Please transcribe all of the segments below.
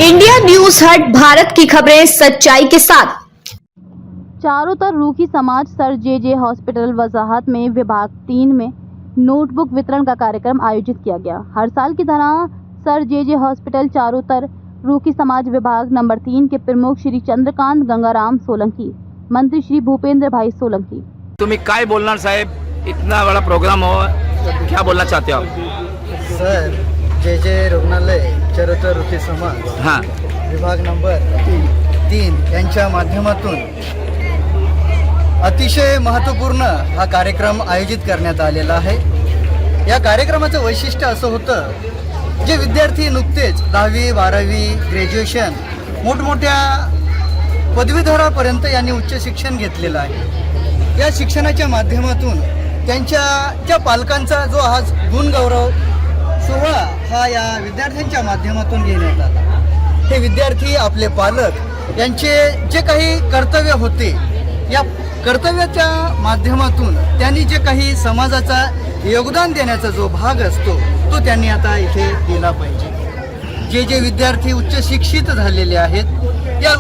India news हट, भारत की खबरें सच्चाई के साथ। चारों तरफ रूखी समाज सर जे हॉस्पिटल वजाहत में विभाग 3 में नोटबुक वितरण का कार्यक्रम आयोजित किया गया। हर साल की तरह सर जे हॉस्पिटल चारों तरफ रूखी समाज विभाग नंबर 3 के प्रमुख श्री चंद्रकांत गंगाराम सोलंकी, मंत्री श्री भूपेंद्र भाई सोलंकी। तुम्ही काय बोलणार साहेब, इतना बड़ा प्रोग्राम हो, क्या बोलना चाहते हो आप? सर, जे रुग्णालय चरोतर रूखी समाज हाँ, विभाग नंबर 3 यांच्या माध्यमातून अतिशय महत्त्वपूर्ण हा कार्यक्रम आयोजित करण्यात आलेला आहे। या कार्यक्रमाचं वैशिष्ट्य असं होतं, जे विद्यार्थी नुकतेच 10वी 12वी ग्रॅज्युएशन मोठमोठ्या पदवीधरापर्यंत यांनी उच्च शिक्षण घेतलेलं आहे। या शिक्षणाच्या माध्यमातून त्यांच्या ज्या पालकांचा जो आज गुणगौरव सोहळा हा या विद्यार्थ्यांच्या माध्यमातून घेण्यात आला। हे विद्यार्थी, आपले पालक यांचे जे काही कर्तव्य होते, या कर्तव्याच्या माध्यमातून त्यांनी जे काही समाजाचा योगदान देण्याचा जो भाग असतो तो त्यांनी आता इथे दिला पाहिजे। जे विद्यार्थी उच्च शिक्षित झालेले आहेत, या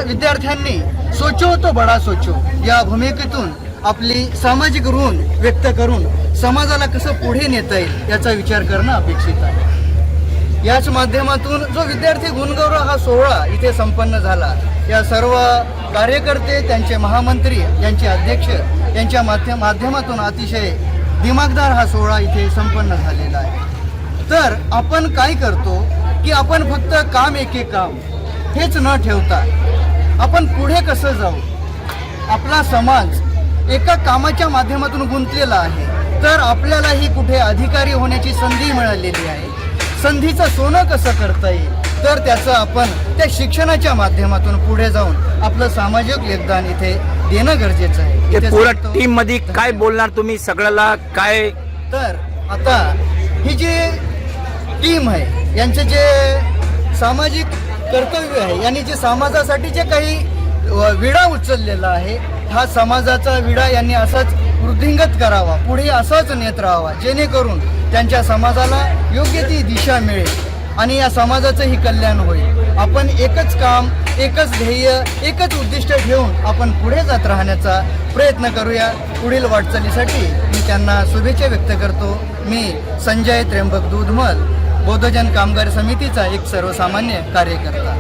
विद्यार्थ्यांनी सोचो तो बडा सोचो या भूमिकेतून आपली सामाजिक ऋण व्यक्त करून समाजाला कसं पुढे नेता येईल याचा विचार करणं अपेक्षित आहे। याच माध्यमातून जो विद्यार्थी गुणगौरव हा सोहळा इथे संपन्न झाला, या सर्व कार्यकर्ते, त्यांचे महामंत्री, यांचे अध्यक्ष यांच्या माध्यमातून अतिशय दिमागदार हा सोहळा इथे संपन्न झालेला आहे। तर आपण काय करतो की आपण फक्त काम एके काम हेच न ठेवता आपण पुढे कसं जाऊ, आपला समाज एका कामाच्या माध्यमातून गुंतलेला आहे, तर आपल्यालाही कुठे अधिकारी होण्याची संधी मिळालेली आहे। संधीचं सोनं कसं करता येईल, तर त्याचं आपण त्या शिक्षणाच्या माध्यमातून पुढे जाऊन आपलं सामाजिक योगदान इथे देणं गरजेचं आहे। पूर्ण टीम मध्ये काय बोलणार तुम्ही सगळ्याला काय? तर आता ही जी टीम आहे, यांचे जे सामाजिक कर्तव्य आहे, यांनी जे समाजासाठी जे काही विडा उचललेला आहे, हा समाजाचा विडा यांनी असाच वृद्धिंगत करावा, पुढे असाच नेत राहावा, जेणेकरून त्यांच्या समाजाला योग्य ती दिशा मिळेल आणि या समाजाचंही कल्याण होईल। आपण एकच काम, एकच ध्येय, एकच उद्दिष्ट ठेवून आपण पुढे जात राहण्याचा प्रयत्न करूया। पुढील वाटचालीसाठी मी त्यांना शुभेच्छा व्यक्त करतो। मी संजय त्र्यंबक दूधमल, बौद्धजन कामगार समितीचा एक सर्वसामान्य कार्यकर्ता।